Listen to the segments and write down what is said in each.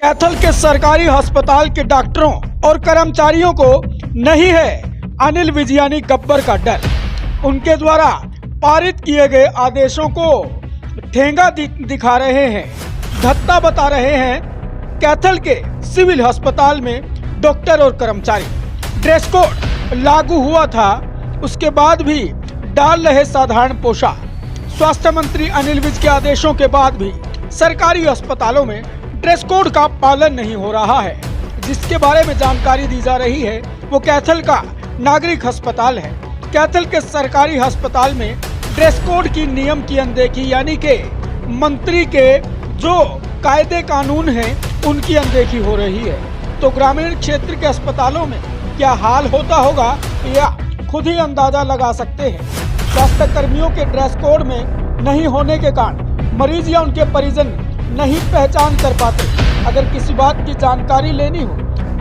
कैथल के सरकारी अस्पताल के डॉक्टरों और कर्मचारियों को नहीं है अनिल विजयानी गब्बर का डर। उनके द्वारा पारित किए गए आदेशों को ठेंगा दिखा रहे हैं, धत्ता बता रहे हैं। कैथल के सिविल अस्पताल में डॉक्टर और कर्मचारी, ड्रेस कोड लागू हुआ था, उसके बाद भी डाल रहे साधारण पोशाक। स्वास्थ्य मंत्री अनिल विज के आदेशों के बाद भी सरकारी अस्पतालों में ड्रेस कोड का पालन नहीं हो रहा है। जिसके बारे में जानकारी दी जा रही है वो कैथल का नागरिक अस्पताल है। कैथल के सरकारी अस्पताल में ड्रेस कोड की नियम की अनदेखी, यानी कि मंत्री के जो कायदे कानून हैं उनकी अनदेखी हो रही है। तो ग्रामीण क्षेत्र के अस्पतालों में क्या हाल होता होगा या खुद ही अंदाजा लगा सकते हैं। स्वास्थ्य कर्मियों के ड्रेस कोड में नहीं होने के कारण मरीज या उनके परिजन नहीं पहचान कर पाते। अगर किसी बात की जानकारी लेनी हो,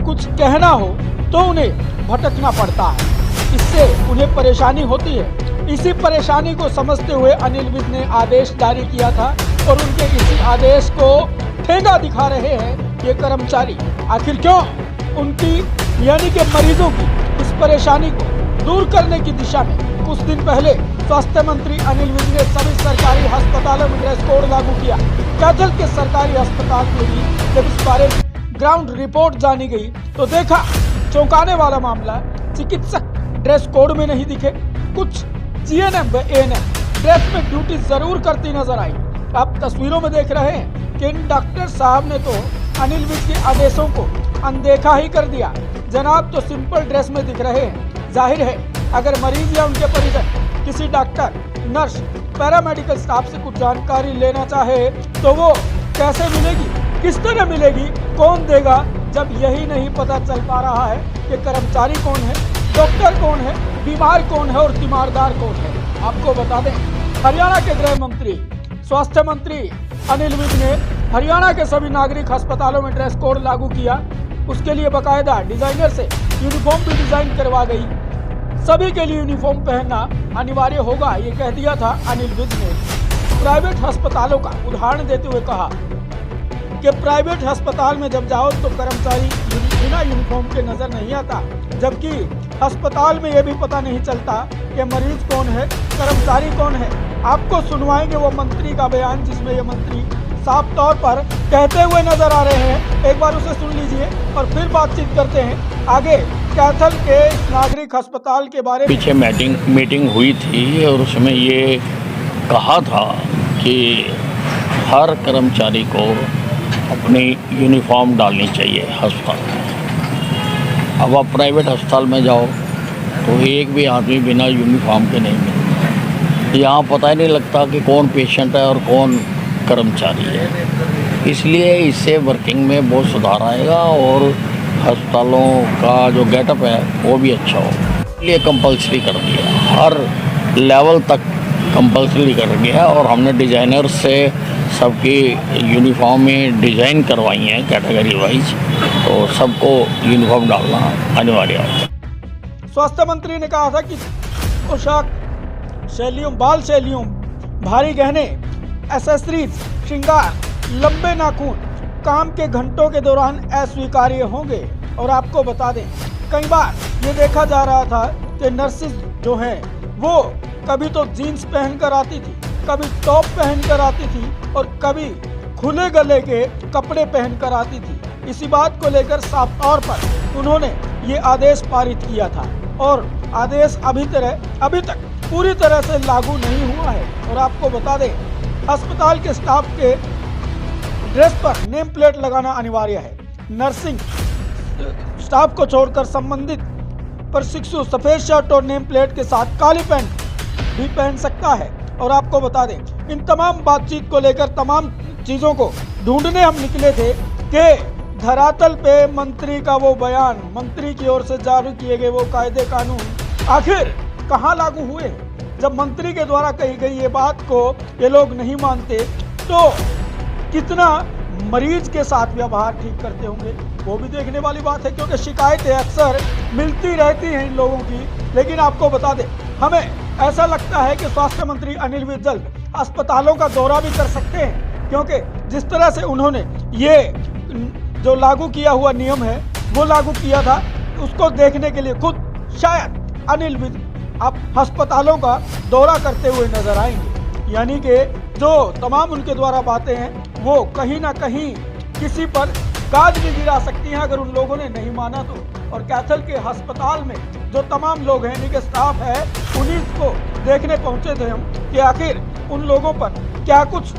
कुछ कहना हो तो उन्हें भटकना पड़ता है, इससे उन्हें परेशानी होती है। इसी परेशानी को समझते हुए अनिल विज ने आदेश जारी किया था और उनके इसी आदेश को ठेंगा दिखा रहे हैं ये कर्मचारी। आखिर क्यों? उनकी यानी कि मरीजों की इस परेशानी को दूर करने की दिशा में कुछ दिन पहले स्वास्थ्य मंत्री अनिल विज ने सभी सरकारी अस्पतालों में ड्रेस कोड लागू किया। कैथल के सरकारी अस्पताल में भी जब इस बारे में ग्राउंड रिपोर्ट जानी गई तो देखा चौंकाने वाला मामला। चिकित्सक ड्रेस कोड में नहीं दिखे, कुछ जीएनएम व एएनएम ड्रेस में ड्यूटी जरूर करती नजर आई। आप तस्वीरों में देख रहे हैं कि इन डॉक्टर साहब ने तो अनिल विज के आदेशों को अनदेखा ही कर दिया। जनाब तो सिंपल ड्रेस में दिख रहे हैं। जाहिर है अगर मरीज या उनके परिजन किसी डॉक्टर, नर्स, पैरामेडिकल स्टाफ से कुछ जानकारी लेना चाहे तो वो कैसे मिलेगी, किस तरह मिलेगी, कौन देगा, जब यही नहीं पता चल पा रहा है कि कर्मचारी कौन है, डॉक्टर कौन है, बीमार कौन है और तीमारदार कौन है। आपको बता दें, हरियाणा के गृह मंत्री, स्वास्थ्य मंत्री अनिल विज ने हरियाणा के सभी नागरिक अस्पतालों में ड्रेस कोड लागू किया। उसके लिए बाकायदा डिजाइनर से यूनिफॉर्म भी डिजाइन करवा गई। सभी के लिए यूनिफॉर्म पहनना अनिवार्य होगा, ये कह दिया था अनिल विज ने। प्राइवेट अस्पतालों का उदाहरण देते हुए कहा कि प्राइवेट अस्पताल में जब जाओ तो कर्मचारी बिना यूनिफॉर्म के नजर नहीं आता, जबकि अस्पताल में ये भी पता नहीं चलता कि मरीज कौन है, कर्मचारी कौन है। आपको सुनवाएंगे वो मंत्री का बयान जिसमें ये मंत्री साफ तौर पर कहते हुए नजर आ रहे हैं। एक बार उसे सुन लीजिए और फिर बातचीत करते हैं आगे कैथल के नागरिक अस्पताल के बारे में। पीछे मीटिंग हुई थी और उसमें ये कहा था कि हर कर्मचारी को अपनी यूनिफॉर्म डालनी चाहिए अस्पताल में। अब आप प्राइवेट अस्पताल में जाओ तो एक भी आदमी बिना यूनिफॉर्म के नहीं मिलता। यहाँ पता ही नहीं लगता कि कौन पेशेंट है और कौन कर्मचारी है। इसलिए इससे वर्किंग में बहुत सुधार आएगा और अस्पतालों का जो गेटअप है वो भी अच्छा हो। इसलिए कंपल्सरी कर दिया, हर लेवल तक कंपल्सरी कर दिया और हमने डिज़ाइनर से सबकी यूनिफॉर्म में डिज़ाइन करवाई हैं कैटेगरी वाइज, तो सबको यूनिफॉर्म डालना अनिवार्य है। स्वास्थ्य मंत्री ने कहा था कि पोशाक शैलियों, बाल शैलियों, भारी गहने, एक्सेसरीज, श्रृंगार, लंबे नाखून काम के घंटों के दौरान अस्वीकार्य होंगे। और आपको बता दें, कई बार ये देखा जा रहा था कि नर्सेज जो हैं वो कभी तो जीन्स पहनकर आती थी, कभी टॉप पहनकर आती थी और कभी खुले गले के कपड़े पहनकर आती थी। इसी बात को लेकर साफ तौर पर उन्होंने ये आदेश पारित किया था और आदेश अभी तक पूरी तरह से लागू नहीं हुआ है। और आपको बता दें, अस्पताल के स्टाफ के ड्रेस पर नेम प्लेट लगाना अनिवार्य है। नर्सिंग स्टाफ को छोड़कर संबंधित प्रशिक्षु सफेद शर्ट और नेम प्लेट के साथ काली पैंट भी पहन सकता है। और आपको बता दें, इन तमाम बातचीत को लेकर तमाम चीजों को ढूंढने हम निकले थे कि धरातल पे मंत्री का वो बयान, मंत्री की ओर से जारी किए गए वो कायदे कानून आखिर कहाँ लागू हुए। जब मंत्री के द्वारा कही गई ये बात को ये लोग नहीं मानते तो कितना मरीज के साथ व्यवहार ठीक करते होंगे, वो भी देखने वाली बात है। क्योंकि शिकायतें अक्सर मिलती रहती हैं इन लोगों की। लेकिन आपको बता दें, हमें ऐसा लगता है कि स्वास्थ्य मंत्री अनिल विज जल्द अस्पतालों का दौरा भी कर सकते हैं, क्योंकि जिस तरह से उन्होंने ये जो लागू किया हुआ नियम है वो लागू किया था, उसको देखने के लिए खुद शायद अनिल विज आप अस्पतालों का दौरा करते हुए नजर आएंगे। यानी कि जो तमाम उनके द्वारा बातें हैं वो कहीं ना कहीं किसी पर गाज भी गिरा सकती हैं अगर उन लोगों ने नहीं माना तो। और कैथल के अस्पताल में जो तमाम लोग हैं, इनके स्टाफ है, उन्हीं को देखने पहुंचे थे हम कि आखिर उन लोगों पर क्या कुछ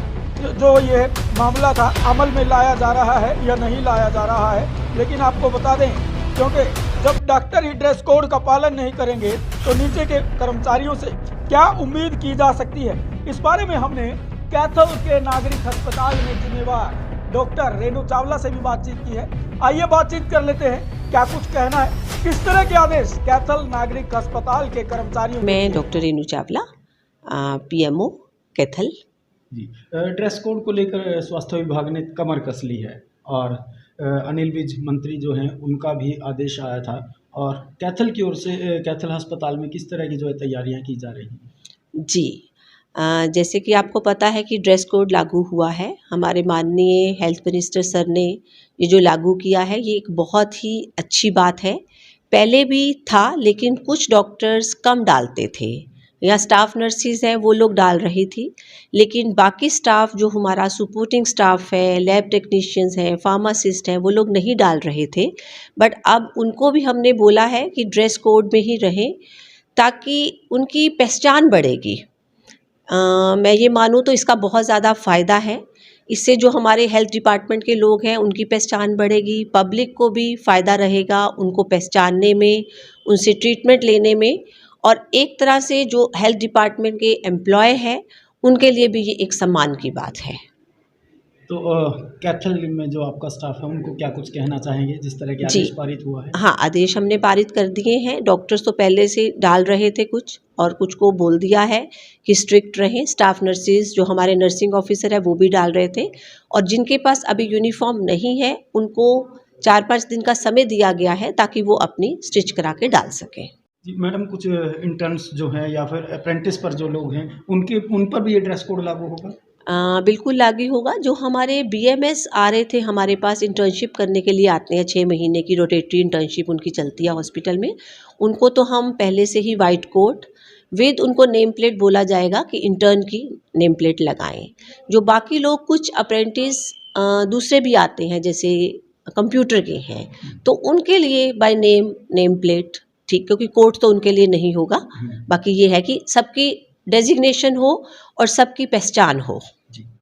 जो ये मामला था अमल में लाया जा रहा है या नहीं लाया जा रहा है। लेकिन आपको बता दें, क्योंकि जब डॉक्टर ही ड्रेस कोड का पालन नहीं करेंगे तो नीचे के कर्मचारियों से क्या उम्मीद की जा सकती है। इस बारे में हमने कैथल के नागरिक अस्पताल में जिम्मेवार डॉक्टर रेणु चावला से भी बातचीत की है। आइए बातचीत कर लेते हैं, क्या कुछ कहना है, किस तरह के आदेश कैथल नागरिक अस्पताल के कर्मचारियों। मैं डॉक्टर रेणु चावला, पीएमओ कैथल। जी, ड्रेस कोड को लेकर स्वास्थ्य विभाग ने कमर कस ली है और अनिल विज मंत्री जो हैं उनका भी आदेश आया था। और कैथल की ओर से कैथल अस्पताल में किस तरह की जो है तैयारियां की जा रही हैं? जी, जैसे कि आपको पता है कि ड्रेस कोड लागू हुआ है। हमारे माननीय हेल्थ मिनिस्टर सर ने ये जो लागू किया है ये एक बहुत ही अच्छी बात है। पहले भी था लेकिन कुछ डॉक्टर्स कम डालते थे, या स्टाफ नर्सिस हैं वो लोग डाल रही थी, लेकिन बाकी स्टाफ जो हमारा सपोर्टिंग स्टाफ है, लैब टेक्नीशियंस हैं, फार्मासिस्ट हैं, वो लोग नहीं डाल रहे थे। बट अब उनको भी हमने बोला है कि ड्रेस कोड में ही रहें ताकि उनकी पहचान बढ़ेगी। मैं ये मानूँ तो इसका बहुत ज़्यादा फ़ायदा है। इससे जो हमारे हेल्थ डिपार्टमेंट के लोग हैं उनकी पहचान बढ़ेगी, पब्लिक को भी फ़ायदा रहेगा उनको पहचानने में, उनसे ट्रीटमेंट लेने में, और एक तरह से जो हेल्थ डिपार्टमेंट के एम्प्लॉय हैं उनके लिए भी ये एक सम्मान की बात है। तो कैथल में जो आपका स्टाफ है उनको क्या कुछ कहना चाहेंगे जिस तरह के आदेश पारित हुआ है? हाँ, आदेश हमने पारित कर दिए हैं। डॉक्टर्स तो पहले से डाल रहे थे कुछ, और कुछ को बोल दिया है कि स्ट्रिक्ट रहें। स्टाफ नर्सिस जो हमारे नर्सिंग ऑफिसर है वो भी डाल रहे थे, और जिनके पास अभी यूनिफॉर्म नहीं है उनको 4-5 दिन का समय दिया गया है ताकि वो अपनी स्टिच करा के डाल सकें। जी मैडम, कुछ इंटर्न्स जो हैं या फिर अप्रेंटिस पर जो लोग हैं उन पर भी ये ड्रेस कोड लागू होगा? बिल्कुल लागू होगा। जो हमारे बीएमएस आ रहे थे हमारे पास इंटर्नशिप करने के लिए आते हैं, 6 महीने की रोटेटरी इंटर्नशिप उनकी चलती है हॉस्पिटल में, उनको तो हम पहले से ही वाइट कोट विद उनको नेम प्लेट बोला जाएगा कि इंटर्न की नेम प्लेट लगाएं। जो बाकी लोग कुछ अप्रेंटिस दूसरे भी आते हैं जैसे कंप्यूटर के हैं, तो उनके लिए बाय नेम प्लेट ठीक, क्योंकि कोट तो उनके लिए नहीं होगा। बाकी ये है कि सबकी डेजिग्नेशन हो और सबकी पहचान हो।